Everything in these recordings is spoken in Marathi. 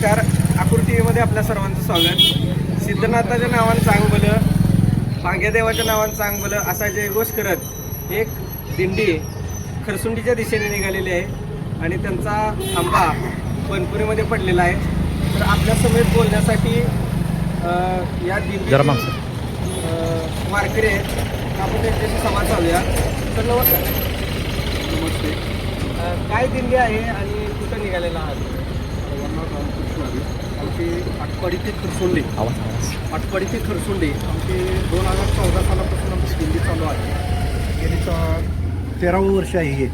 नमस्कार. आकुर टी व्हीमध्ये आपल्या सर्वांचं स्वागत. सिद्धनाथाच्या नावानं चांग भलं, भाग्यदेवाच्या नावानं चांग भलं असा जयघोष करत एक दिंडी खरसुंडीच्या दिशेने निघालेली आहे आणि त्यांचा थांबा बनपुरीमध्ये पडलेला आहे. तर आपल्या समेत बोलण्यासाठी या दिंडी वारकरी आहेत. आपण त्यांच्याशी संवाद साधूया. तर नमस्कार. नमस्ते. काय दिंडी आहे आणि कुठं निघालेला आहात? आमची आटपाडी ते खरसुंडी आमची 2014 सालापासून आमची दिंडी चालू आहे. गेली 13वं वर्ष आहे हे.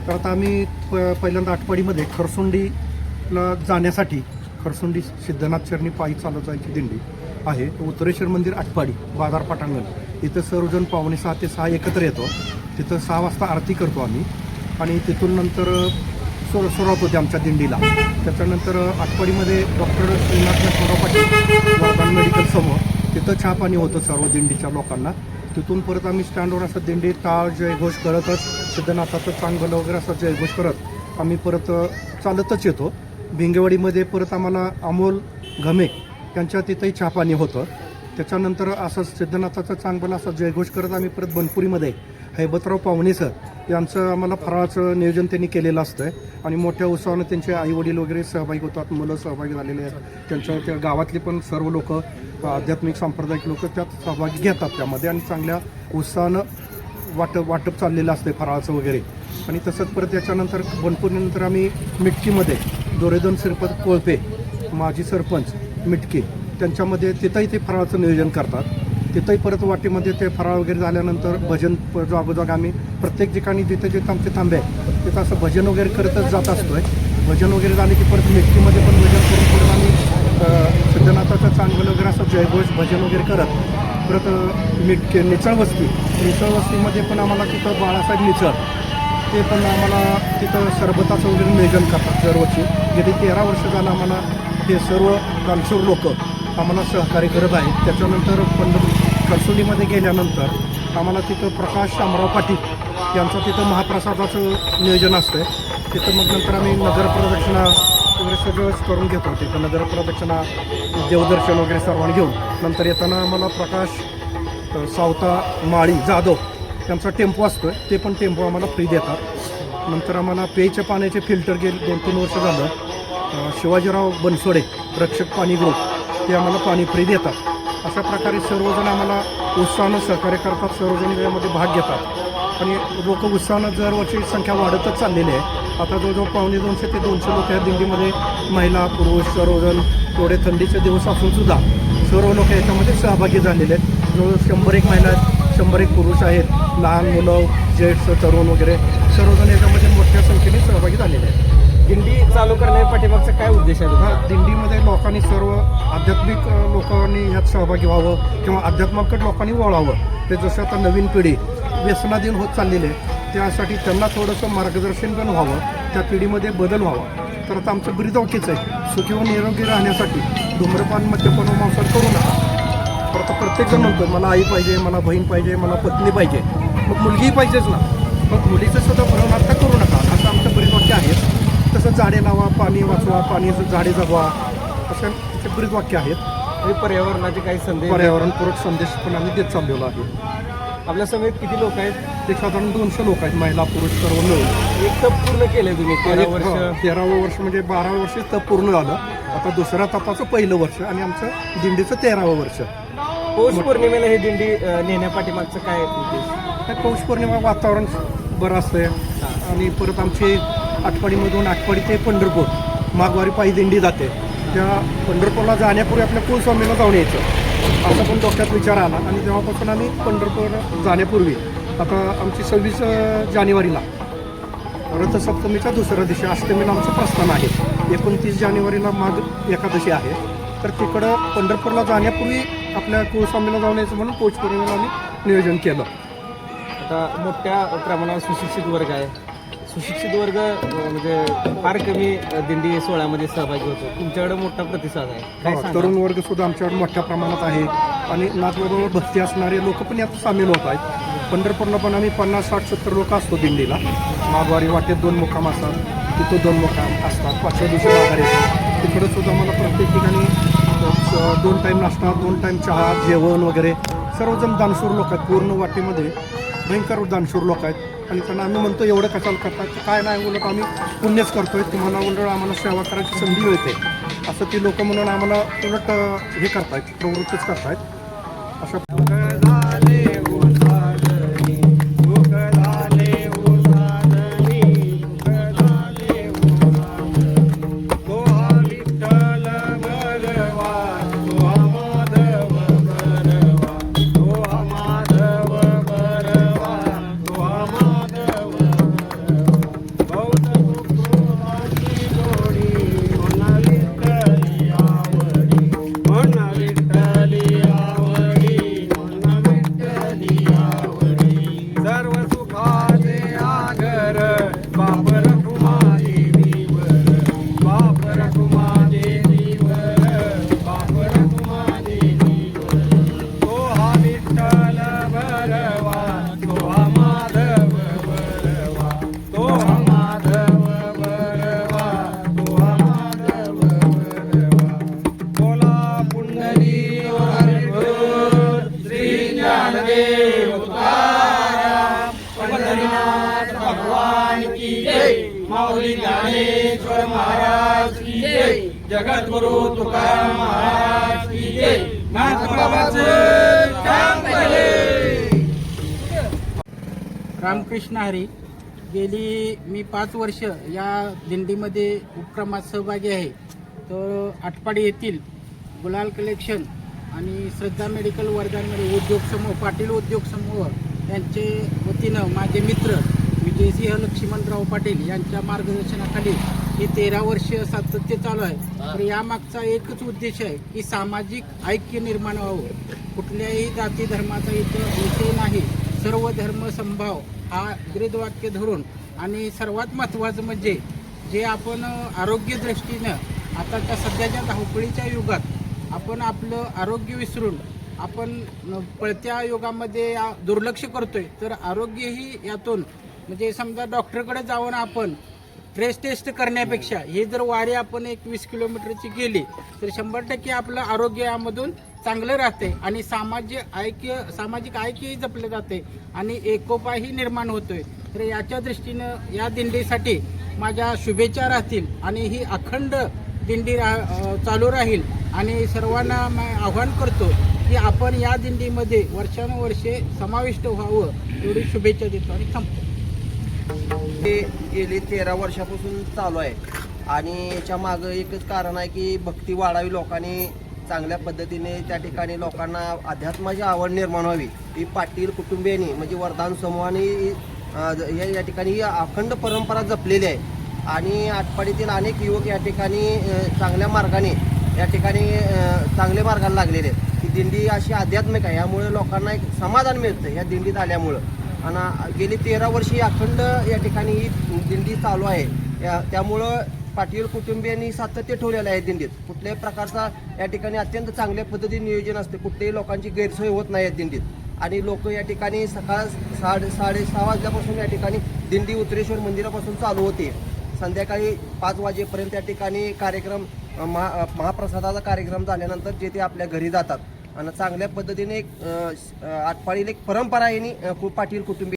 तर आता आम्ही पहिल्यांदा आटपाडीमध्ये खरसुंडीला जाण्यासाठी खरसुंडी सिद्धनाथ चरणी पायी चालत जायची दिंडी आहे. उत्तरेश्वर मंदिर आटपाडी बाजार पटांगण इथं सर्वजण पावणे 6 ते 6 एकत्र येतो. तिथं 6 वाजता आरती करतो आम्ही आणि तिथून नंतर सुरुवात होते आमच्या दिंडीला. त्याच्यानंतर आटपाडीमध्ये डॉक्टर श्रीनाथ नरसिंहराव पाटील वर्धमान मेडिकल समोर तिथं चहा पाणी होतं सर्व दिंडीच्या लोकांना. तिथून परत आम्ही स्टँडवर असं दिंडी टाळ जयघोष करतच सिद्धनाथाचं चांगलं वगैरे असं जयघोष करत आम्ही परत चालतच येतो. भिंगेवाडीमध्ये परत आम्हाला अमोल घमे यांच्या तिथंही चहा पाणी होतं. त्याच्यानंतर असं सिद्धनाथाचं चांगलं असं जयघोष करत आम्ही परत बनपुरीमध्ये हैबतराव पाहुणे सर यांचं आम्हाला फराळाचं नियोजन त्यांनी केलेलं असतं आणि मोठ्या उत्साहानं त्यांचे आईवडील वगैरे सहभागी होतात, मुलं सहभागी झालेले आहेत. त्या गावातली पण सर्व लोक आध्यात्मिक सांप्रदायिक लोक त्यात सहभागी घेतात त्यामध्ये आणि चांगल्या उत्साहानं वाटप चाललेलं असते फराळाचं वगैरे. आणि तसंच परत त्याच्यानंतर बनपुरीनंतर आम्ही मिटकीमध्ये दोरेदन श्रीपद कोळपे माजी सरपंच मिटकी त्यांच्यामध्ये तिथंही ते फराळाचं नियोजन करतात. तिथंही परत वाटेमध्ये ते फराळ वगैरे झाल्यानंतर भजन जागोजाग आम्ही प्रत्येक ठिकाणी जिथे जिथे आमचे थांबे आहे तिथं असं भजन वगैरे करतच जात असतो आहे. भजन वगैरे झाले की परत मिटकीमध्ये पण भजन करून परत आम्ही सिद्धनाथाचं चांगलं वगैरे असं जयघोष भजन वगैरे करत परत निचळ वस्तीमध्ये पण आम्हाला तिथं बाळासाहेब निचळ ते पण आम्हाला तिथं सरबताचं वगैरे नियोजन करतात दरवर्षी. गेली 13 वर्ष झालं आम्हाला हे सर्व कानशूर लोक आम्हाला सहकार्य करत आहेत. त्याच्यानंतर खरसुंडीमध्ये गेल्यानंतर आम्हाला तिथं प्रकाश शामराव पाटील यांचं तिथं महाप्रसादाचं नियोजन असतं. तिथं मग नंतर आम्ही नगरप्रदक्षिणा वगैरे सगळंच करून घेतो. तिथं नगरप्रदक्षिणा देवदर्शन वगैरे सर्वांनी घेऊन नंतर येताना आम्हाला प्रकाश सावता माळी जाधव त्यांचा टेम्पो असतो ते पण टेम्पो आम्हाला फ्री देतात. नंतर आम्हाला प्यायच्या पाण्याचे फिल्टर गेले 2-3 वर्ष झालं शिवाजीराव बनसोडे रक्षक पाणी ग्रुप ते आम्हाला पाणी फ्री देतात. अशा प्रकारे सर्वजण आम्हाला उत्साहानं सहकार्य करतात, सर्वजण यामध्ये भाग घेतात आणि लोक उत्साहानं दरवर्षी संख्या वाढतच चाललेली आहे. आता जवळजवळ 250 ते 200 लोक या दिंडीमध्ये महिला पुरुष सर्वजण थोडे थंडीचे दिवस असूनसुद्धा सर्व लोक याच्यामध्ये सहभागी झालेले आहेत. जवळ 101 महिला आहेत, 101 पुरुष आहेत, लहान मुलं जेट्स तरुण वगैरे सर्वजण याच्यामध्ये मोठ्या संख्येने सहभागी झालेले आहेत. दिंडी चालू करण्याच्या पाठीमागचा काय उद्देश आहे? दिंडीमध्ये लोकांनी सर्व आध्यात्मिक लोकांनी ह्यात सहभागी व्हावं किंवा अध्यात्माकडे लोकांनी वळावं. ते जसं आता नवीन पिढी व्यसनाधीन होत चाललेली आहे त्यासाठी त्यांना थोडंसं मार्गदर्शन पण व्हावं, त्या पिढीमध्ये बदल व्हावा. तर आता आमचं ब्रीदवाक्यच आहे सुखी व निरोगी राहण्यासाठी धूम्रपान मद्यपान व मांसाहार करू नका. तर आता प्रत्येकजण म्हणतो मला आई पाहिजे, मला बहीण पाहिजे, मला पत्नी पाहिजे, मग मुलगीही पाहिजेच ना, मग मुलीचं सुद्धा भरून आता करू नका असं आमचं ब्रीदवाक्य आहे. तसं झाडे लावा, पाणी वाचवा, पाणी झाडे जगवा असं त्याचे ब्रीदवाक्य आहेत. हे पर्यावरणाचे काही संदेश, पर्यावरणपूरक संदेश पण आम्ही देत चाललेलो आहे. आपल्या समेत किती लोक आहेत? ते साधारण 200 लोक आहेत, महिला पुरुष सर्व मिळून. एक तप पूर्ण केले तुम्ही 13 वर्ष. 13वं वर्ष म्हणजे 12 वर्ष तप पूर्ण झालं. आता दुसऱ्या तपाचं पहिलं वर्ष आणि आमचं दिंडीचं 13वं वर्ष. पौष पौर्णिमेला ही दिंडी नेण्या पाठीमागचं काय उद्देश? पौष पौर्णिमा वातावरण बरं असतंय आणि परत आमची आटपाडीमधून आटपाडी ते पंढरपूर माघवारी पायी दिंडी जाते. त्या पंढरपूरला जाण्यापूर्वी आपल्या कुलस्वामीला जाऊन यायचं असा पण डोक्यात विचार आला आणि तेव्हापासून आम्ही पंढरपूर जाण्यापूर्वी आता आमची 26 जानेवारीला रथसप्तमीच्या दुसऱ्या दिवशी अष्टमीला आमचं प्रस्थान आहे. 29 जानेवारीला माघ एकादशी आहे. तर तिकडं पंढरपूरला जाण्यापूर्वी आपल्या कुलस्वामीला जाऊन यायचं म्हणून पौष पौर्णिमेला आम्ही नियोजन केलं. आता मोठ्या प्रमाणावर सुशिक्षित वर्ग आहे. सुशिक्षित वर्ग म्हणजे फार कमी दिंडी सोहळ्यामध्ये सहभागी होतो. तुमच्याकडे मोठा प्रतिसाद आहे. काय सांगाल? तरुण वर्ग सुद्धा आमच्याकडे मोठ्या प्रमाणात आहे आणि नातबरोबर भक्ती असणारे लोक पण यात सामील होत आहेत. पंढरपूरला पण आम्ही 50, 60, 70 लोक असतो दिंडीला. माघवारी वाटेत 2 मुक्काम असतात, तिथं 2 मुक्काम असतात, 5व्या दिवशी माघारी येतात. तिकडं सुद्धा आम्हाला 2 टाईम नाश्ता, 2 टाईम चहा, जेवण वगैरे सर्वजण दानशूर लोक आहेत. पूर्ण वाटेमध्ये भयंकर दानशूर लोक आहेत आणि त्यांना आम्ही म्हणतो एवढं कशाला करतात, काय नाही, उलट आम्ही पुण्यच करतोय, तुम्हाला उलट आम्हाला सेवा करायची संधी मिळते असं ती लोक म्हणून आम्हाला उलट हे करतायत, प्रवृत्तीच करतायत. अशा माऊली ज्ञानेश्वर महाराज की जय, जगद्गुरु तुकाराम महाराज की जय. रामकृष्ण हरी. गेली मी 5 वर्ष या दिंडीमध्ये उपक्रमात सहभागी आहे. तर आटपाडी येथील गुलाल कलेक्शन आणि श्रद्धा मेडिकल वर्धांमध्ये उद्योग समूह, पाटील उद्योग समूह यांचे वतीनं माझे मित्र विजयसिंह लक्ष्मणराव पाटील यांच्या मार्गदर्शनाखाली हे 13 वर्ष सातत्य चालू आहे. तर यामागचा एकच उद्देश आहे की सामाजिक ऐक्य निर्माण व्हावं. कुठल्याही जाती धर्माचा इथं विषय नाही, सर्व धर्म समभाव हा ब्रीदवाक्य धरून, आणि सर्वात महत्त्वाचं म्हणजे जे आपण आरोग्य दृष्टीनं आताच्या सध्याच्या धावपळीच्या युगात आपण आपलं आरोग्य विसरून आपण पळत्या युगामध्ये दुर्लक्ष करतोय. तर आरोग्यही यातून म्हणजे समजा डॉक्टरकडे जाऊन आपण ट्रेस टेस्ट करण्यापेक्षा हे जर वारी आपण 20 किलोमीटरची गेली तर 100% आपलं आरोग्य यामधून चांगलं राहते आणि सामाजिक ऐक्यही जपले जाते आणि एकोपाही निर्माण होतोय. तर याच्या दृष्टीनं या दिंडीसाठी माझ्या शुभेच्छा राहतील आणि ही अखंड दिंडी चालू राहील. आणि सर्वांना आव्हान करतो की आपण या दिंडीमध्ये वर्षानुवर्षे समाविष्ट व्हावं, एवढी शुभेच्छा देतो आणि थांबतो. हे गेली 13 वर्षापासून चालू आहे आणि याच्या मागं एकच कारण आहे की भक्ती वाढावी, लोकांनी चांगल्या पद्धतीने त्या ठिकाणी लोकांना अध्यात्माची आवड निर्माण व्हावी. ही पाटील कुटुंबियांनी म्हणजे वरदान समूहाने या ठिकाणी ही अखंड परंपरा जपलेली आहे आणि आटपाडीतील अनेक युवक या ठिकाणी चांगल्या मार्गाला लागलेले आहेत. ही दिंडी अशी आध्यात्मिक आहे, यामुळे लोकांना एक समाधान मिळतं या दिंडीत आल्यामुळं. आणि गेली 13 वर्षी अखंड या ठिकाणी ही दिंडी चालू आहे. त्यामुळं पाटील कुटुंबियांनी सातत्य ठेवलेलं आहे दिंडीत. कुठल्याही प्रकारचा या ठिकाणी अत्यंत चांगल्या पद्धतीने नियोजन असते, कुठल्याही लोकांची गैरसोय होत नाही या दिंडीत. आणि लोक या ठिकाणी सकाळ 6:30 वाजल्यापासून या ठिकाणी दिंडी उत्तरेश्वर मंदिरापासून चालू होते. संध्याकाळी 5 वाजेपर्यंत या ठिकाणी कार्यक्रम महाप्रसादाचा कार्यक्रम झाल्यानंतर जे ते आपल्या घरी जातात आणि चांगल्या पद्धतीने एक आटपाडीला एक परंपरा आहे पाटील कुटुंबी